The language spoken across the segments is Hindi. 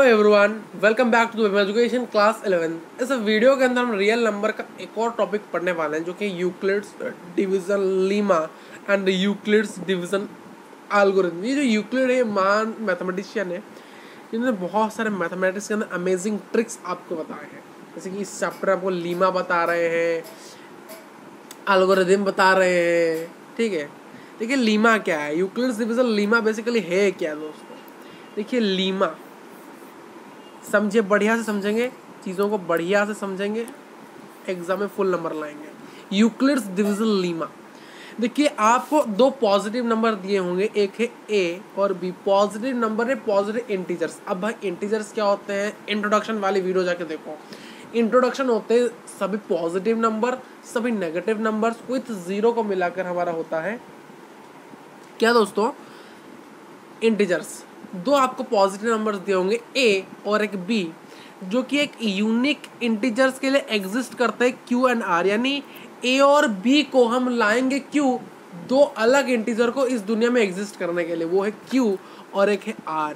Everyone, welcome back to the education class 11। इस वीडियो के अंदर हम रियल नंबर का एक और टॉपिक पढ़ने वाले हैं जो कि Euclid's division Lima and Euclid's division algorithm. ये जो यूक्लिड है महान मैथमेटिशियन है जिन्होंने बहुत सारे मैथमेटिक्स के अंदर अमेजिंग ट्रिक्स आपको बताए हैं। जैसे कि इस चैप्टर आपको लीमा बता रहे हैं, एल्गोरिथम बता रहे हैं। ठीक है, देखिए लीमा क्या है, यूक्लिड्स डिवीजन लीमा बेसिकली है क्या दोस्तों। देखिए लीमा समझिए, बढ़िया से समझेंगे, चीज़ों को बढ़िया से समझेंगे, एग्जाम में फुल नंबर लाएंगे। यूक्लिड्स डिवीजन लीमा, देखिए आपको दो पॉजिटिव नंबर दिए होंगे, एक है ए और बी। पॉजिटिव नंबर है पॉजिटिव इंटीजर्स। अब भाई इंटीजर्स क्या होते हैं, इंट्रोडक्शन वाली वीडियो जाके देखो। इंट्रोडक्शन होते हैं सभी पॉजिटिव नंबर, सभी नेगेटिव नंबर्स विथ जीरो को मिलाकर हमारा होता है क्या दोस्तों, इंटीजर्स। दो आपको पॉजिटिव नंबर्स दिए होंगे ए और एक बी, जो कि एक यूनिक इंटीजर्स के लिए एग्जिस्ट करते हैं क्यू एंड आर। यानी ए और बी को हम लाएंगे क्यू, दो अलग इंटीजर को इस दुनिया में एग्जिस्ट करने के लिए, वो है क्यू और एक है आर।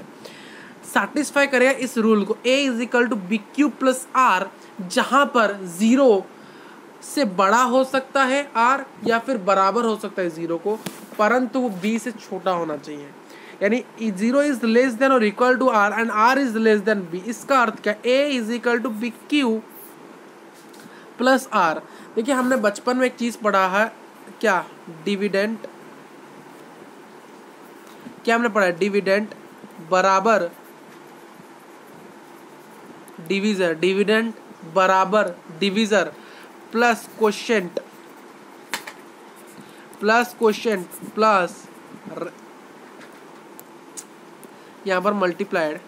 सैटिस्फाई करेगा इस रूल को, A is equal to B Q plus R, जहां पर जीरो से बड़ा हो सकता है आर या फिर बराबर हो सकता है जीरो को, परंतु वो बी से छोटा होना चाहिए। यानी जीरो इज लेस देन और equal to R and R is less than B. इसका अर्थ क्या, A is equal to B Q plus R. देखिए हमने बचपन में एक चीज पढ़ा है, क्या, डिविडेंट। क्या हमने पढ़ा है, डिविडेंट बराबर डिविजर, डिविडेंट बराबर डिविजर प्लस क्वोशिएंट प्लस यहाँ पर multiplied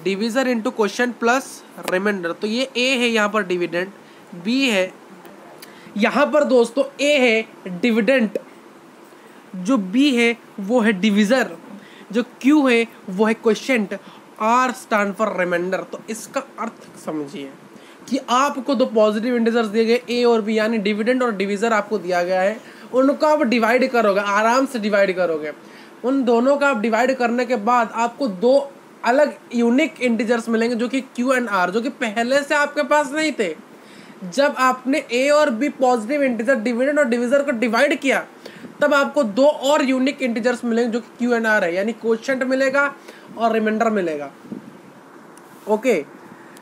divisor into quotient plus reminder. तो ये ए है यहाँ पर डिविडेंट, बी है यहाँ पर दोस्तों ए है डिविडेंट, जो बी है वो है डिविजर, जो क्यू है वो है quotient, R stand for reminder. तो इसका अर्थ समझिए कि आपको दो पॉजिटिव इंटीजर्स दिए गए ए और बी, यानी डिविडेंट और डिविजर आपको दिया गया है, उनको आप डिवाइड करोगे, आराम से डिवाइड करोगे। उन दोनों का आप डिवाइड करने के बाद आपको दो अलग यूनिक इंटीजर्स मिलेंगे जो कि क्यू एंड आर, जो कि पहले से आपके पास नहीं थे। जब आपने ए और बी पॉजिटिव इंटीजर डिविडेंड और डिविजर को डिवाइड किया, तब आपको दो और यूनिक इंटीजर्स मिलेंगे जो कि क्यू एंड आर है, यानी क्वोशिएंट मिलेगा और रिमाइंडर मिलेगा। ओके,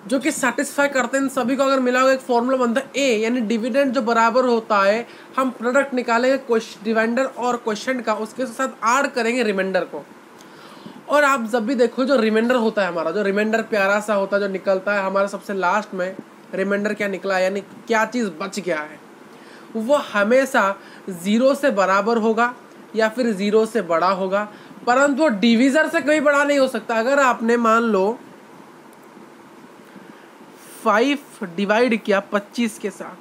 जो कि सेटिस्फाई करते हैं इन सभी को। अगर मिला होगा एक फॉर्मूला बनता है ए, यानी डिविडेंड जो बराबर होता है, हम प्रोडक्ट निकालेंगे डिवाइडर और क्वोशिएंट का, उसके साथ ऐड करेंगे रिमाइंडर को। और आप जब भी देखो जो रिमाइंडर होता है हमारा, जो रिमाइंडर प्यारा सा होता है जो निकलता है हमारा सबसे लास्ट में, रिमाइंडर क्या निकला है, यानी क्या चीज़ बच गया है, वो हमेशा जीरो से बराबर होगा या फिर जीरो से बड़ा होगा, परंतु वो डिविजर से कभी बड़ा नहीं हो सकता। अगर आपने मान लो 5 डिवाइड किया 25 के साथ,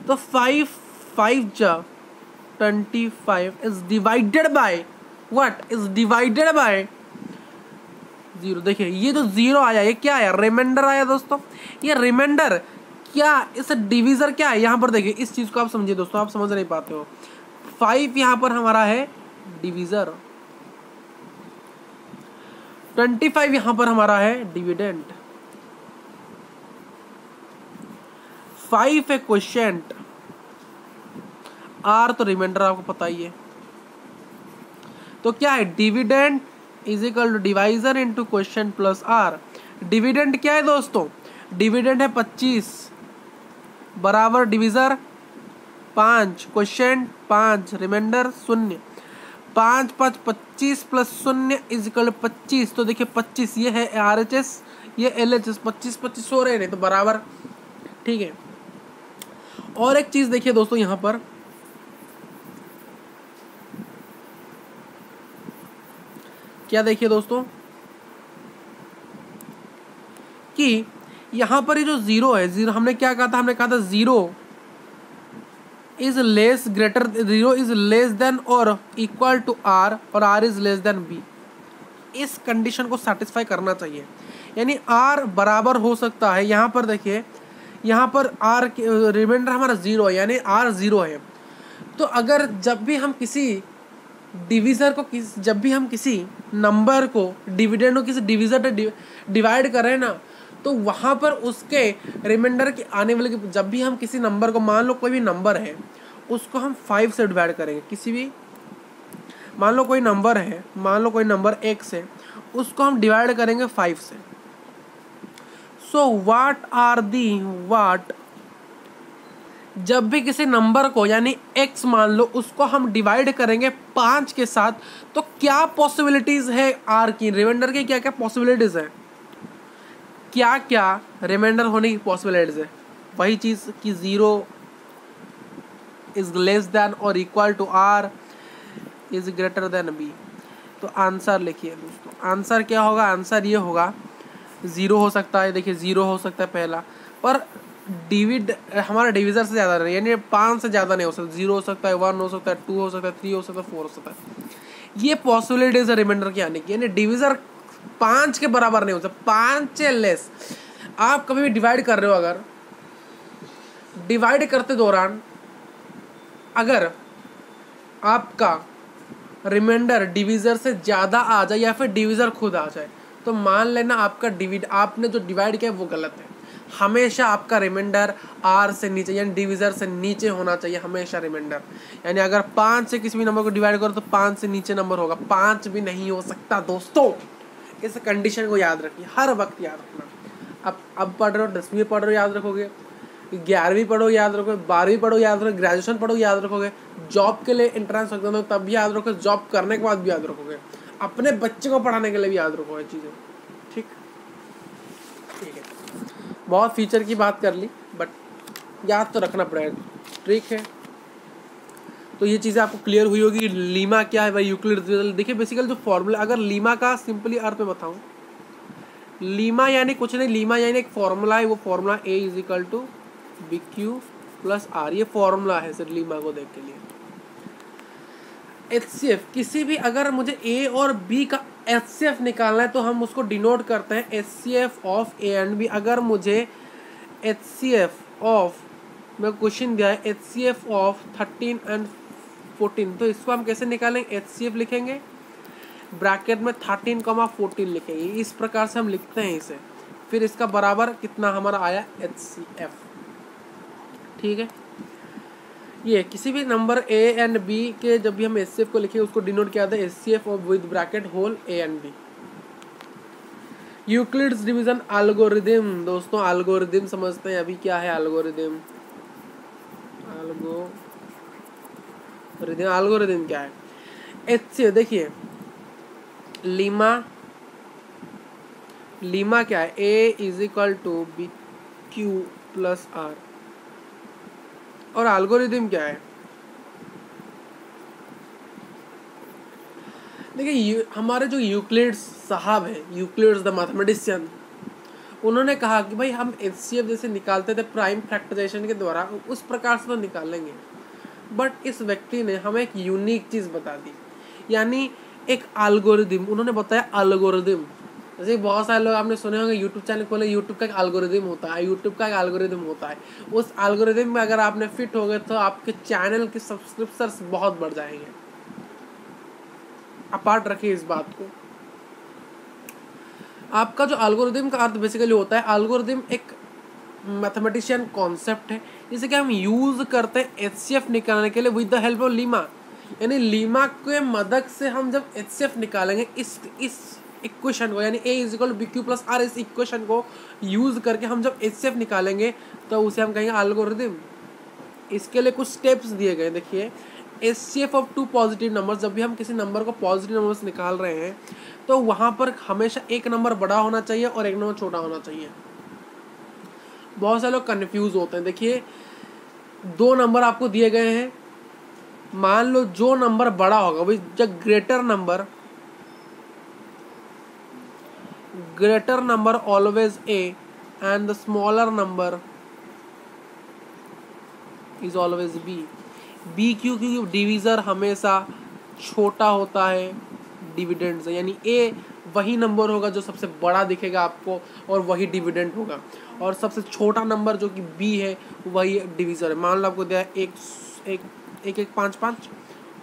तो 5 जा 25 is divided by what, is divided by zero. देखिए ये जो जीरो आया, ये क्या आया, रिमाइंडर आया दोस्तों। ये रिमाइंडर क्या, इस डिविजर क्या है, यहाँ पर देखिए इस चीज को आप समझिए दोस्तों, आप समझ नहीं पाते हो। 5 यहाँ पर हमारा है डिविजर, 25 यहाँ पर हमारा है डिविडेंड, 5 है क्वोशिएंट, आर तो रिमाइंडर आपको पता ही है। तो क्या है, dividend is equal to divisor into quotient plus R. Dividend क्या है दोस्तों, डिविडेंड है 25 बराबर divisor 5, quotient 5, reminder 0। 5 5 25 plus 0 is equal to 25। तो देखिए 25 ये है RHS, ये LHS, 25 25 हो रहे नहीं तो बराबर। ठीक है, और एक चीज देखिए दोस्तों, यहां पर क्या देखिए दोस्तों कि यहां पर ये जो जीरो है, जीरो हमने क्या कहा था, हमने कहा था zero is less greater, zero is less than और इक्वल टू आर और R is less than B. इस कंडीशन को सेटिस्फाई करना चाहिए, यानी आर बराबर हो सकता है। यहां पर देखिए, यहाँ पर आर रिमाइंडर हमारा जीरो है, यानी आर जीरो है। तो अगर जब भी हम किसी डिविज़र को जब भी हम किसी नंबर को डिविडेंड को किसी डिविज़र से डिवाइड करें ना, तो वहाँ पर उसके रिमाइंडर के आने वाले जब भी हम किसी नंबर को, मान लो कोई भी नंबर है उसको हम 5 से डिवाइड करेंगे, किसी भी मान लो कोई नंबर है, मान लो कोई नंबर x है, उसको हम डिवाइड करेंगे 5 से। सो वाट जब भी किसी नंबर को यानी x मान लो उसको हम डिवाइड करेंगे 5 के साथ, तो क्या पॉसिबिलिटीज है r की, रिमाइंडर की क्या क्या पॉसिबिलिटीज है, क्या क्या रिमाइंडर होने की पॉसिबिलिटीज है। वही चीज़ कि 0 इज लेस देन और equal to r is greater than b। तो आंसर लिखिए दोस्तों, आंसर क्या होगा, आंसर ये होगा 0 हो सकता है, देखिए 0 हो सकता है पहला, पर हमारा डिविजर से ज़्यादा नहीं, यानी 5 से ज़्यादा नहीं हो सकता, 0 हो सकता है, 1 हो सकता है, 2 हो सकता है, 3 हो सकता है, 4 हो सकता है। ये पॉसिबिलिटीज है रिमाइंडर की आने की, यानी डिविजर 5 के बराबर नहीं हो सकता, 5 से लेस। आप कभी भी डिवाइड कर रहे हो, अगर डिवाइड करते दौरान अगर आपका रिमाइंडर डिविजर से ज़्यादा आ जाए या फिर डिविजर खुद आ जाए, तो मान लेना आपका आपने जो डिवाइड किया वो गलत है। हमेशा आपका रिमाइंडर r से नीचे यानी डिविजर से नीचे होना चाहिए, हमेशा रिमाइंडर। यानी अगर 5 से किसी भी नंबर को डिवाइड करो तो 5 से नीचे नंबर होगा, 5 भी नहीं हो सकता दोस्तों। इस कंडीशन को याद रखिए, हर वक्त याद रखना। अब पढ़ रहे हो, 10वीं में पढ़ रहे हो याद रखोगे, 11वीं पढ़ो याद रखोगे, 12वीं पढ़ो याद रखोगे, ग्रेजुएशन पढ़ो याद रखोगे, जॉब के लिए एंट्रेंस एग्जाम हो तब भी याद रखोगे, जॉब करने के बाद भी याद रखोगे, अपने बच्चे को पढ़ाने के लिए भी याद रखोगे चीज़ें। ठीक है, बहुत फीचर की बात कर ली, बट याद तो रखना पड़ेगा। ठीक है, तो ये चीज़ें आपको क्लियर हुई होगी। लीमा क्या है भाई, यूक्लिड्स डिविजन। देखिए बेसिकली जो फॉर्मूला, अगर लीमा का सिंपली अर्थ में बताऊँ, लीमा यानी कुछ नहीं, लीमा यानी एक फॉर्मूला है, वो formula a is equal to B Q plus R, ये फॉर्मूला है सर लीमा को देख के लिए। HCF किसी भी, अगर मुझे A और B का HCF निकालना है तो हम उसको डिनोट करते हैं HCF of A and B। अगर मुझे HCF ऑफ, मैं क्वेश्चन दिया है HCF ऑफ 13 एंड 14, तो इसको हम कैसे निकालेंगे, HCF लिखेंगे ब्रैकेट में 13,14 लिखेंगे, इस प्रकार से हम लिखते हैं इसे। फिर इसका बराबर कितना हमारा आया HCF। ठीक है, ये किसी भी नंबर A एंड B के जब भी हम HCF को लिखे उसको डिनोट किया था HCF और with bracket whole A and B। Euclid's division algorithm, दोस्तों एल्गोरिदम समझते हैं अभी क्या है एल्गोरिदम। एल्गोरिदम क्या है, HCF देखिए, लीमा क्या है, A is equal to B Q plus R, और एल्गोरिदम क्या है, देखिए हमारे जो यूक्लिड्स साहब हैं, यूक्लिड्स द मैथमेटिशियन, उन्होंने कहा कि भाई हम HCF जैसे निकालते थे प्राइम फैक्टराइजेशन के द्वारा, उस प्रकार से तो निकालेंगे, बट इस व्यक्ति ने हमें एक यूनिक चीज़ बता दी, यानी एक एल्गोरिदम उन्होंने बताया। एल्गोरिदम जैसे बहुत सारे लोग आपने सुने होंगे यूट्यूब चैनल खोले, यूट्यूब का एक एल्गोरिदम होता है, यूट्यूब का एक एल्गोरिदम होता है। उस एल्गोरिदम में अगर आपने फिट हो गए तो आपके चैनल के सब्सक्रिप्शंस बहुत बढ़ जाएंगे। अपार्ट रखिए इस बात को, आपका जो एल्गोरिदम का अर्थ बेसिकली होता है, एल्गोरिदम एक मैथमेटिशियन कॉन्सेप्ट है जिसे कि हम यूज करते हैं HCF निकालने के लिए with the help of Lima. यानी लीमा के मदद से हम जब HCF निकालेंगे इस इक्वेशन को, यानी A is equal to B Q plus R, इस इक्वेशन को यूज करके हम जब HCF निकालेंगे तो उसे हम कहेंगे एल्गोरिदम। इसके लिए कुछ स्टेप्स दिए गए, देखिए HCF ऑफ 2 पॉजिटिव नंबर, जब भी हम किसी नंबर को पॉजिटिव नंबर से निकाल रहे हैं तो वहाँ पर हमेशा एक नंबर बड़ा होना चाहिए और एक नंबर छोटा होना चाहिए। बहुत सारे लोग कन्फ्यूज होते हैं। देखिए 2 नंबर आपको दिए गए हैं, मान लो जो नंबर बड़ा होगा भाई, जब greater number always A and the smaller number is always B। क्योंकि डिविजर हमेशा छोटा होता है डिविडेंड से, यानी A वही नंबर होगा जो सबसे बड़ा दिखेगा आपको और वही डिविडेंड होगा, और सबसे छोटा नंबर जो कि B है वही डिविजर है। मान लो आपको दिया 1 1 5 5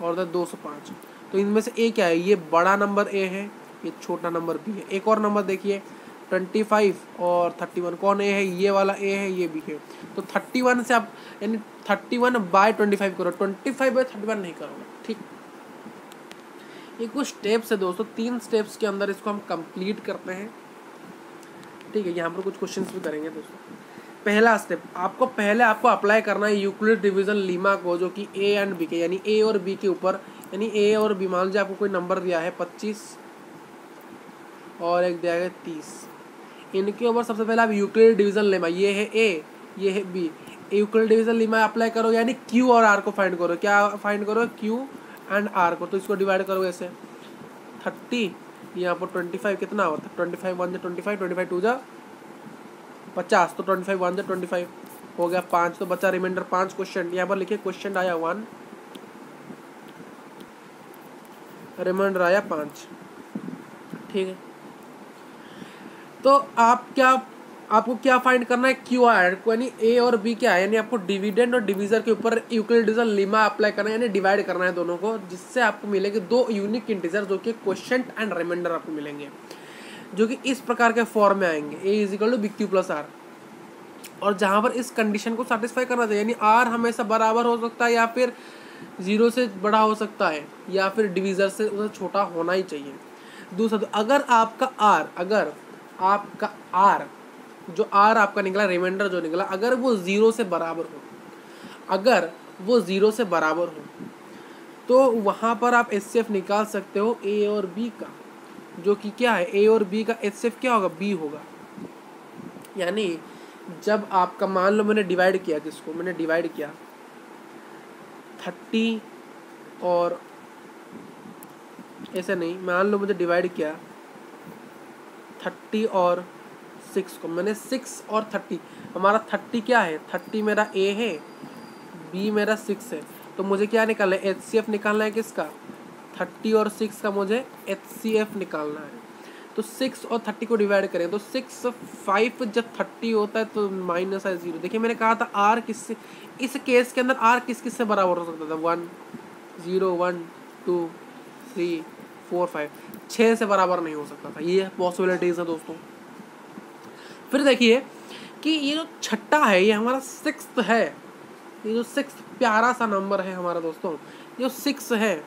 और 205, तो इनमें से ए क्या है, ये बड़ा नंबर ए है, ये छोटा नंबर बी है। एक और नंबर देखिए 25 और 31, कौन ए है, ये वाला ए है, ये बी है। तो 31 से आप यानी 31/25 करो, 25/31 नहीं करोगे, ठीक। ये कुछ स्टेप्स है दोस्तों, 3 स्टेप्स के अंदर इसको हम कंप्लीट करते हैं, ठीक है। यहाँ पर कुछ क्वेश्चंस भी करेंगे दोस्तों। पहला स्टेप, आपको अप्लाई करना है यूक्लिड डिवीजन लीमा को, जो कि ए एंड बी के यानी ए और बी के ऊपर, यानी ए और बी, मान लीजिए आपको कोई नंबर दिया है 25 और एक दिया है 30, इनके ऊपर सबसे पहले आप यूक्लिड डिवीजन लेमा, ये है ए, ये है B, Euclid division lemma apply करो, यानी क्यू और आर को फाइंड करो। क्या फाइंड करो, क्यू एंड आर को। तो इसको डिवाइड करो ऐसे, 30 यहाँ पर 25 कितना होता है, 25 1 जा 25, 25 2 जा 50, तो 25 1 जा 25 हो गया 5, तो बचा रिमाइंडर 5 क्वेश्चन। यहाँ पर लिखिए क्वेश्चन आया 1, रिमाइंडर आया 5, ठीक है। तो आपको क्या फाइंड करना है, क्यू आर को, यानी ए और बी क्या है, यानी आपको डिविडेंड और डिवीजर के ऊपर यूक्लिड डिवीजन लीमा अप्लाई करना है, यानी डिवाइड करना है दोनों को, जिससे आपको मिलेंगे 2 यूनिक इंटीजर, जो कि क्वोशिएंट एंड रिमाइंडर आपको मिलेंगे, जो कि इस प्रकार के फॉर्म में आएंगे, A is equal to B Q plus R. और जहां पर इस कंडीशन को सेटिस्फाई करना चाहिए, यानी आर हमेशा बराबर हो सकता है, या फिर 0 से बड़ा हो सकता है, या फिर डिवीजर से छोटा होना ही चाहिए। दूसरा, अगर आपका आर जो आर आपका निकला, रिमाइंडर जो निकला, अगर वो 0 से बराबर हो, तो वहां पर आप एचसीएफ निकाल सकते हो ए और बी का, जो कि क्या है, ए और बी का एचसीएफ क्या होगा, बी होगा। यानी जब आपका, मान लो मैंने डिवाइड किया, किसको मैंने डिवाइड किया 30 और ऐसे नहीं, मान लो मुझे डिवाइड किया 30 और 6 को, मैंने 6 और 30, हमारा 30 क्या है, 30 मेरा ए है, बी मेरा 6 है, तो मुझे क्या निकालना है, एचसीएफ निकालना है किसका, 30 और 6 का मुझे एचसीएफ निकालना है। तो 6 और 30 को डिवाइड करें, तो 6 5 जब 30 होता है तो माइनस है 0। देखिए मैंने कहा था आर किससे, इस केस के अंदर आर किस से बराबर हो सकता था, 1 0 1 2 3 4 5, 6 से बराबर नहीं हो सकता था। ये पॉसिबिलिटीज है दोस्तों। फिर देखिए कि ये जो छठा है, ये हमारा 6th है, ये जो 6th प्यारा सा नंबर है हमारा दोस्तों, ये जो 6 है,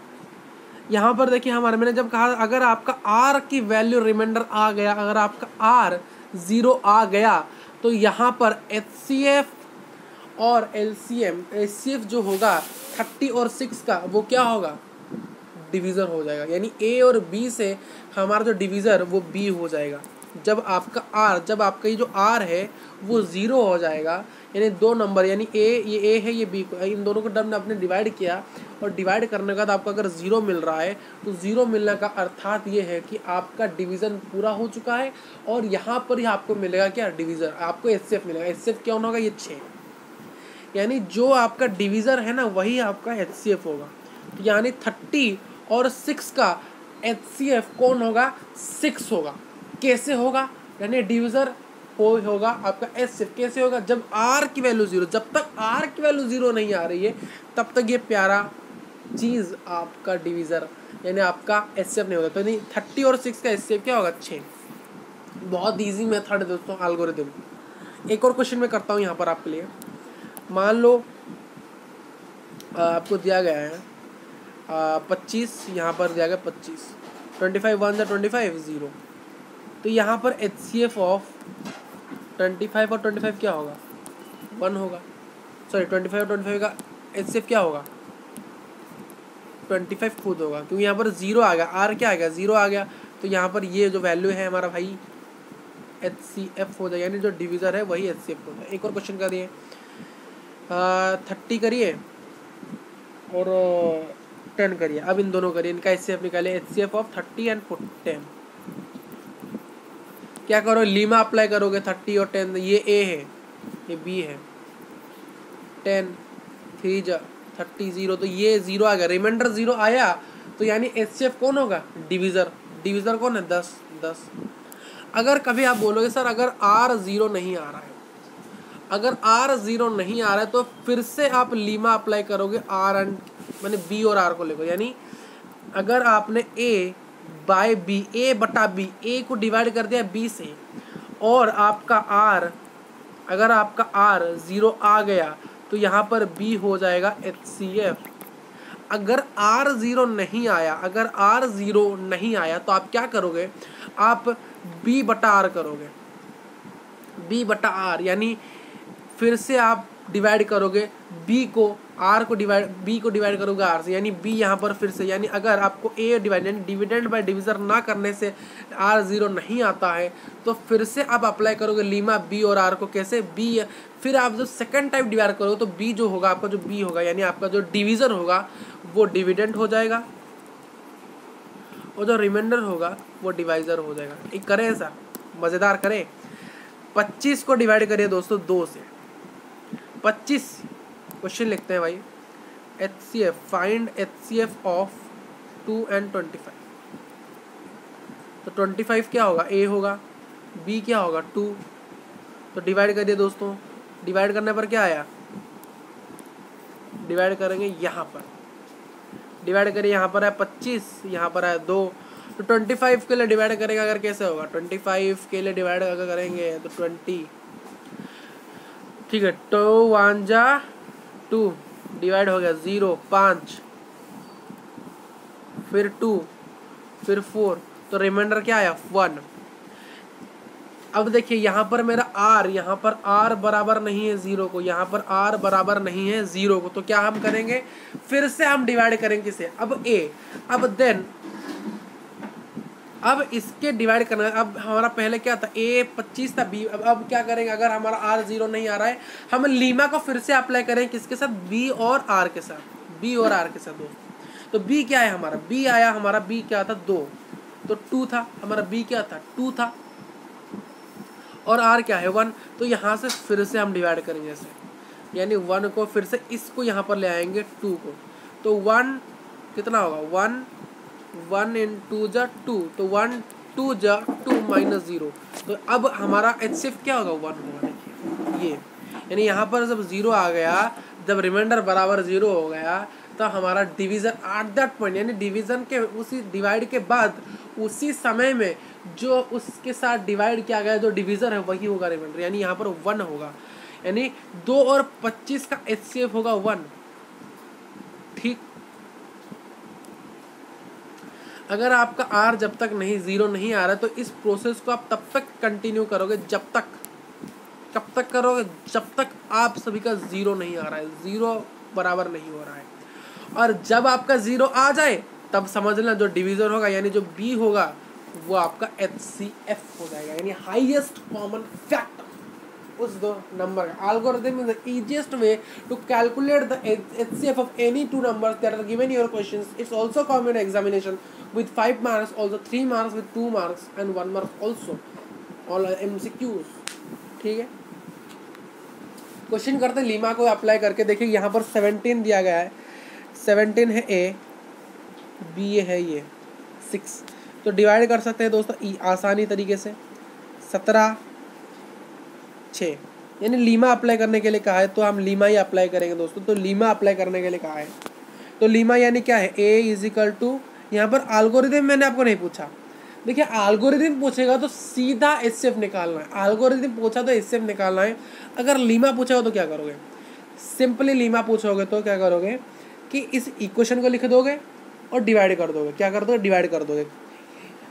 यहाँ पर देखिए हमारे, मैंने जब कहा अगर आपका आर की वैल्यू रिमाइंडर आ गया, अगर आपका आर 0 आ गया, तो यहाँ पर एचसीएफ और एलसीएम, एचसीएफ जो होगा 30 और 6 का, वो क्या होगा, डिवीज़र हो जाएगा। यानी ए और बी से हमारा जो डिवीज़र वो बी हो जाएगा। जब आपका ये जो आर है वो 0 हो जाएगा, यानी 2 नंबर, यानी ये ए है, ये बी, इन दोनों को टर्म आपने डिवाइड किया, और डिवाइड करने के बाद आपको अगर 0 मिल रहा है, तो 0 मिलने का अर्थात ये है कि आपका डिवीज़न पूरा हो चुका है, और यहाँ पर ही आपको मिलेगा क्या, डिवीज़र, आपको एचसीएफ मिलेगा। एचसीएफ क्या होगा, ये 6, यानी जो आपका डिवीज़र है ना, वही आपका एचसीएफ होगा। तो यानी 30 और 6 का एचसीएफ कौन होगा, 6 होगा। कैसे होगा, यानी डिवीज़र होगा आपका एचसीएफ कैसे होगा, जब आर की वैल्यू 0, जब तक आर की वैल्यू 0 नहीं आ रही है तब तक ये प्यारा चीज़ आपका डिवीज़र यानी आपका एचसीएफ नहीं होगा। तो नहीं, 30 और 6 का एचसीएफ क्या होगा, 6। बहुत ईजी मेथड है दोस्तों, एल्गोरिथम। एक और क्वेश्चन मैं करता हूँ यहाँ पर आपके लिए। मान लो आपको दिया गया है 25, यहाँ पर दिया गया 25, 25 1 जा 25 0, तो यहाँ पर एचसीएफ ऑफ 25 और 25 क्या होगा, 1 होगा। सॉरी 25 और 25 का एचसीएफ क्या होगा, 25 खुद होगा, क्योंकि यहाँ पर 0 आ गया, आर क्या आ गया, 0 आ गया, तो यहाँ पर ये जो वैल्यू है हमारा भाई एचसीएफ हो जाएगा, यानी जो डिवीज़र है वही एचसीएफ होता है। एक और क्वेश्चन करिए, 30 करिए और 10 करिए। अब इन दोनों करिए, इनका एचसीएफ निकालिए, एचसीएफ ऑफ 30 एंड 10। क्या करो, लीमा अप्लाई करोगे, 30 और 10, ये ए है, ये बी है, 10 3 जा 30 0, तो ये 0 आ गया, रिमाइंडर 0 आया, तो यानी एचसीएफ कौन होगा, डिवीज़र कौन है, 10। अगर कभी आप बोलोगे सर अगर आर 0 नहीं आ रहा है, अगर आर 0 नहीं आ रहा है, तो फिर से आप लीमा अप्लाई करोगे आर एंड, मैंने बी और आर को लेकर, यानी अगर आपने a बाय b, a बटा b, a को डिवाइड कर दिया b से, और आपका r, अगर आपका r 0 आ गया तो यहाँ पर b हो जाएगा HCF। अगर r 0 नहीं आया, अगर r 0 नहीं आया तो आप क्या करोगे, आप b बटा r करोगे, b बटा r, यानी फिर से आप डिवाइड करोगे b को, r को डिवाइड, b को डिवाइड करोगे r से, यानी b यहाँ पर फिर से, यानी अगर आपको a डिवाइड यानी डिविडेंड बाय डिविजर ना करने से r 0 नहीं आता है तो फिर से आप अप्लाई करोगे लीमा b और r को। कैसे, b, फिर आप जब सेकंड टाइप डिवाइड करोगे तो b जो होगा आपका, जो b होगा यानी आपका जो डिविजर होगा वो डिविडेंड हो जाएगा, और जो रिमाइंडर होगा वो डिवाइजर हो जाएगा। एक करें ऐसा मज़ेदार करें, 25 को डिवाइड करिए दोस्तों 2 से, 25, क्वेश्चन लिखते हैं भाई, HCF, find HCF of 2 and 25। तो 25 क्या होगा, a होगा, b क्या होगा 2, तो डिवाइड करिए दोस्तों, डिवाइड करने पर क्या आया, डिवाइड करेंगे यहाँ पर, डिवाइड करिए, यहाँ पर है 25, यहाँ पर है 2, तो 25 के लिए डिवाइड करेंगे अगर कैसे होगा, 25 के लिए डिवाइड अगर करेंगे तो 20, ठीक है, तो 1 जा 2, डिवाइड हो गया 0, 5, फिर 2, फिर 4, तो रिमाइंडर क्या आया 1। अब देखिए यहाँ पर मेरा r, यहाँ पर r बराबर नहीं है 0 को, यहाँ पर r बराबर नहीं है 0 को, तो क्या हम करेंगे, फिर से हम डिवाइड करेंगे किसे, अब a, अब देन, अब इसके डिवाइड करना है। अब हमारा पहले क्या था, a 25 था, b, अब क्या करेंगे, अगर हमारा r 0 नहीं आ रहा है, हम लीमा को फिर से अप्लाई करें किसके साथ, b और r के साथ, b और r के साथ दोस्तों। तो b क्या है हमारा, b आया हमारा, b क्या था 2, तो 2 था हमारा, b क्या था 2 था, और r क्या है 1, तो यहाँ से फिर से हम डिवाइड करेंगे ऐसे, यानी 1 को फिर से इसको यहाँ पर ले आएंगे 2 को, तो 1 कितना होगा 1 into 2 2, तो 1 2 जा 2 माइनस 0, तो अब हमारा HCF क्या होगा 1 होगा, देखिए ये, यानी यहाँ पर जब 0 आ गया, जब रिमाइंडर बराबर 0 हो गया, तो हमारा डिवीज़न एट दैट पॉइंट, यानी डिवीज़न के उसी डिवाइड के बाद उसी समय में जो उसके साथ डिवाइड किया गया जो डिवीज़र है वही होगा रिमाइंडर, यानी यहाँ पर 1 होगा, यानी 2 और 25 का HCF होगा 1, ठीक। अगर आपका r जब तक नहीं 0 नहीं आ रहा है तो इस प्रोसेस को आप तब तक कंटिन्यू करोगे जब तक, कब तक करोगे, जब तक आप सभी का 0 नहीं आ रहा है, 0 बराबर नहीं हो रहा है, और जब आपका 0 आ जाए तब समझ लेना जो डिवीजर होगा यानी जो b होगा वो आपका HCF हो जाएगा, यानी हाईएस्ट कॉमन फैक्टर उस दो नंबर का। Algorithm is the easiest way to calculate the HCF of any two numbers that are given in your questions. It's also common examination with 5 marks, also 3 marks with 2 marks and 1 mark also, all MCQs, ठीक है। क्वेश्चन करते हैं लीमा को अप्लाई करके, देखिए यहाँ पर 17 दिया गया है, 17 है A, B है ये 6, तो डिवाइड कर सकते हैं दोस्तों आसानी तरीके से, 17 6, यानी लीमा अप्लाई करने के लिए कहा है तो हम लीमा ही अप्लाई करेंगे दोस्तों। तो लीमा अप्लाई करने के लिए कहा है, तो लीमा यानी क्या है, A इज इक्वल टू, यहाँ पर एल्गोरिथम मैंने आपको नहीं पूछा, देखिए एल्गोरिथम पूछेगा तो सीधा HCF निकालना है, एल्गोरिथम पूछा तो HCF निकालना है। अगर लीमा पूछेगा तो क्या करोगे, सिंपली लीमा पूछोगे तो क्या करोगे कि इस इक्वेशन को लिख दोगे और डिवाइड कर दोगे, क्या कर दोगे, डिवाइड कर दोगे।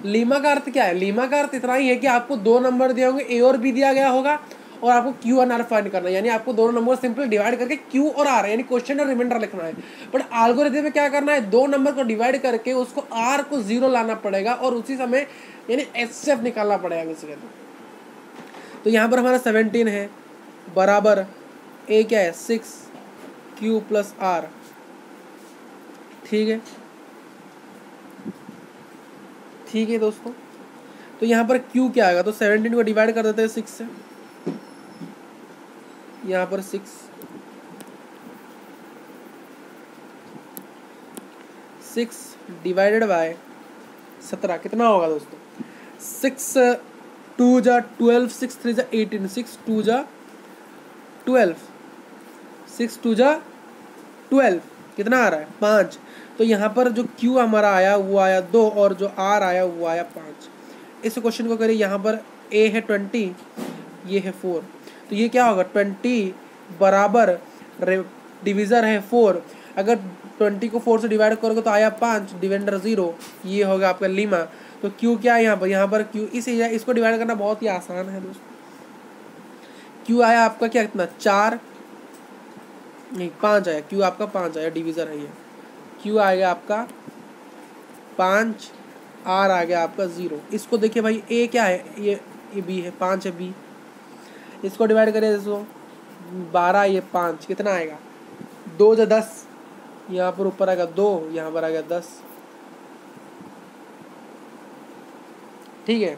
लीमा का अर्थ क्या है, लीमा का अर्थ इतना ही है कि आपको 2 नंबर दिए होंगे, A और B दिया गया होगा और आपको Q और R फाइंड करना है, यानी आपको दोनों नंबर सिंपल डिवाइड करके Q और R यानी क्वेश्चन और रिमाइंडर लिखना है। बट एल्गोरिथम में क्या करना है, 2 नंबर को डिवाइड करके उसको R को 0 लाना पड़ेगा और उसी समय यानी HCF निकालना पड़ेगा बेसिकली। तो यहाँ पर हमारा 17 है बराबर A क्या है 6 Q प्लस R, ठीक है, ठीक है दोस्तों। तो यहाँ पर Q क्या आएगा, तो 17 को डिवाइड कर देते हैं 6 से, यहाँ पर 6 डिवाइडेड बाय 17 कितना होगा दोस्तों, 6 2 जा 12, 6 3 जा 18, 6 2 जा 12, 6 2 जा 12 कितना आ रहा है 5। तो यहाँ पर जो Q हमारा आया वो आया 2 और जो R आया वो आया 5। इस क्वेश्चन को करिए, यहाँ पर A है 20, ये है 4, तो ये क्या होगा 20 बराबर डिविज़र है 4। अगर 20 को 4 से डिवाइड करोगे तो आया 5, डिवाइडर 0, ये होगा आपका लीमा। तो Q क्या है यहाँ पर Q इसको डिवाइड करना बहुत ही आसान है दोस्तों। Q आया आपका क्या कितना 4 नहीं 5 आया, Q आपका 5 आया, डिविज़र है ये। Q आ गया आपका 5, R आ गया आपका 0। इसको देखिए भाई A क्या है, ये B है, 5 है B। इसको डिवाइड करें दोस्तों 12, ये 5, कितना आएगा 2 या 10, यहाँ पर ऊपर आएगा 2, यहाँ पर आ गया 10। ठीक है,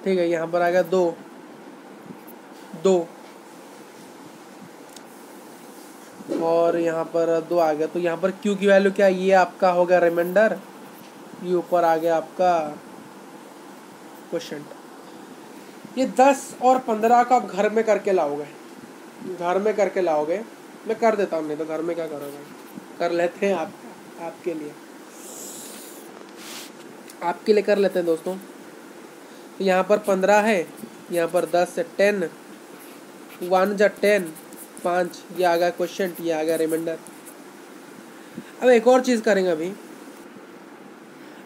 ठीक है, यहाँ पर आ गया 2 और यहाँ पर 2 आ गया। तो यहाँ पर Q की वैल्यू क्या है, ये आपका हो गया रिमाइंडर, ये ऊपर आ गया आपका क्वेश्चन। ये 10 और 15 को आप घर में करके लाओगे, मैं कर देता हूँ, नहीं तो घर में क्या करोगे, कर लेते हैं आपके लिए कर लेते हैं दोस्तों। तो यहाँ पर 15 है, यहाँ पर 10 है 10, 1 जा 10, 5, ये आ गया क्वेश्चन, ये आ गया रिमाइंडर। अब एक और चीज़ करेंगे अभी।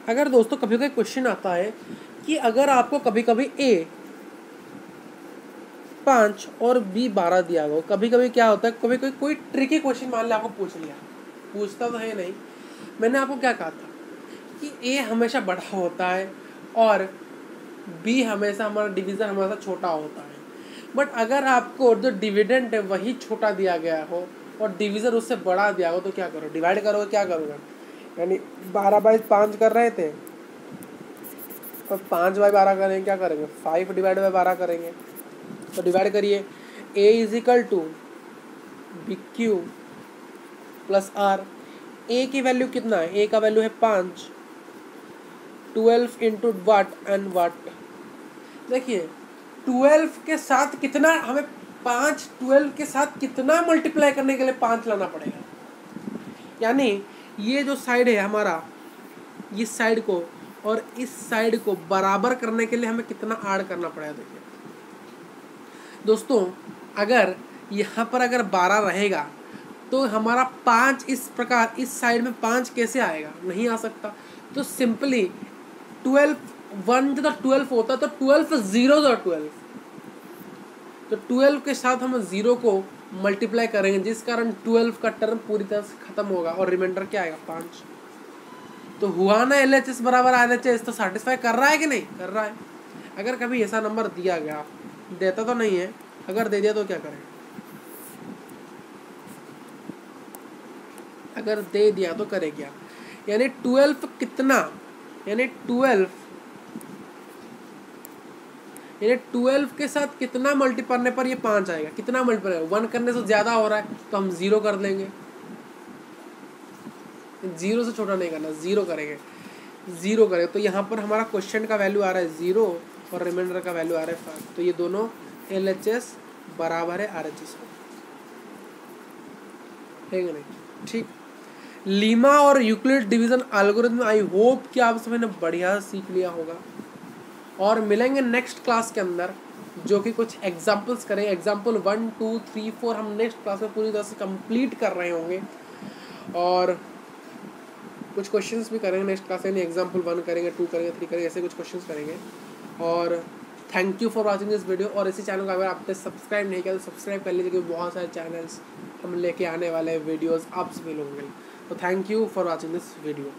अगर दोस्तों कभी कोई क्वेश्चन आता है कि अगर आपको कभी कभी A 5 और B 12 दिया हो, कभी कभी क्या होता है, कभी कोई ट्रिकी क्वेश्चन मान लिया आपको पूछता तो है नहीं। मैंने आपको क्या कहा था कि A हमेशा बड़ा होता है और B हमेशा हमारा डिवीज़न हमेशा छोटा होता है। बट अगर आपको जो डिविडेंड है वही छोटा दिया गया हो और डिवीज़न उससे बड़ा दिया हो तो क्या करो, डिवाइड करोगे, क्या करोगे, यानी 12/5 कर रहे थे तो 5/12 करेंगे, क्या करेंगे 5 डिवाइड बाई 12 करेंगे। तो डिवाइड करिए, A = BQ plus R। A की वैल्यू कितना है, A का वैल्यू है 5, 12 इंटू वाट एंड वाट। देखिए 12 के साथ कितना हमें 12 के साथ कितना मल्टीप्लाई करने के लिए 5 लाना पड़ेगा, यानी ये जो साइड है हमारा, इस साइड को और इस साइड को बराबर करने के लिए हमें कितना ऐड करना पड़ेगा। देखिए दोस्तों, अगर यहाँ पर अगर 12 रहेगा तो हमारा 5 इस प्रकार इस साइड में 5 कैसे आएगा, नहीं आ सकता। तो सिंपली 12 1 जो 12 होता तो 12 0 जो 12, तो 12 के साथ हम 0 को मल्टीप्लाई करेंगे, जिस कारण 12 का टर्म पूरी तरह से खत्म होगा और रिमाइंडर क्या आएगा 5। तो हुआ ना LHS बराबर RHS, तो सेटिस्फाई कर रहा है कि नहीं कर रहा है। अगर कभी ऐसा नंबर दिया गया, देता तो नहीं है, अगर दे दिया तो क्या करें, अगर दे दिया तो करे क्या, यानी 12 कितना, यानी 12 के साथ कितना मल्टीप्लाई करने पर ये 5 आएगा, कितना मल्टीप्लाई, 1 करने से ज़्यादा हो रहा है तो हम 0 कर देंगे, 0 से छोटा नहीं करना, 0 करेंगे, 0 करेंगे। तो यहाँ पर हमारा क्वेश्चन का वैल्यू आ रहा है 0 और रिमाइंडर का वैल्यू आ रहा है 5। तो ये दोनों LHS बराबर है RHS को, है कि नहीं। ठीक, लीमा और Euclid division algorithm, I hope कि आप सबने बढ़िया सीख लिया होगा। और मिलेंगे नेक्स्ट क्लास के अंदर, जो कि कुछ एग्जाम्पल्स करेंगे। एग्जाम्पल 1 2 3 4 हम नेक्स्ट क्लास में पूरी तरह से कंप्लीट कर रहे होंगे और कुछ क्वेश्चंस भी करेंगे नेक्स्ट क्लास में। एग्जाम्पल 1 करेंगे, 2 करेंगे, 3 करेंगे, ऐसे कुछ क्वेश्चंस करेंगे। और thank you for watching this video. और इसी चैनल को अगर आपने सब्सक्राइब नहीं किया तो सब्सक्राइब कर लीजिए, क्योंकि बहुत सारे चैनल्स हम लेके आने वाले वीडियोज़ आप सभी लोगों के लिए। तो thank you for watching this video.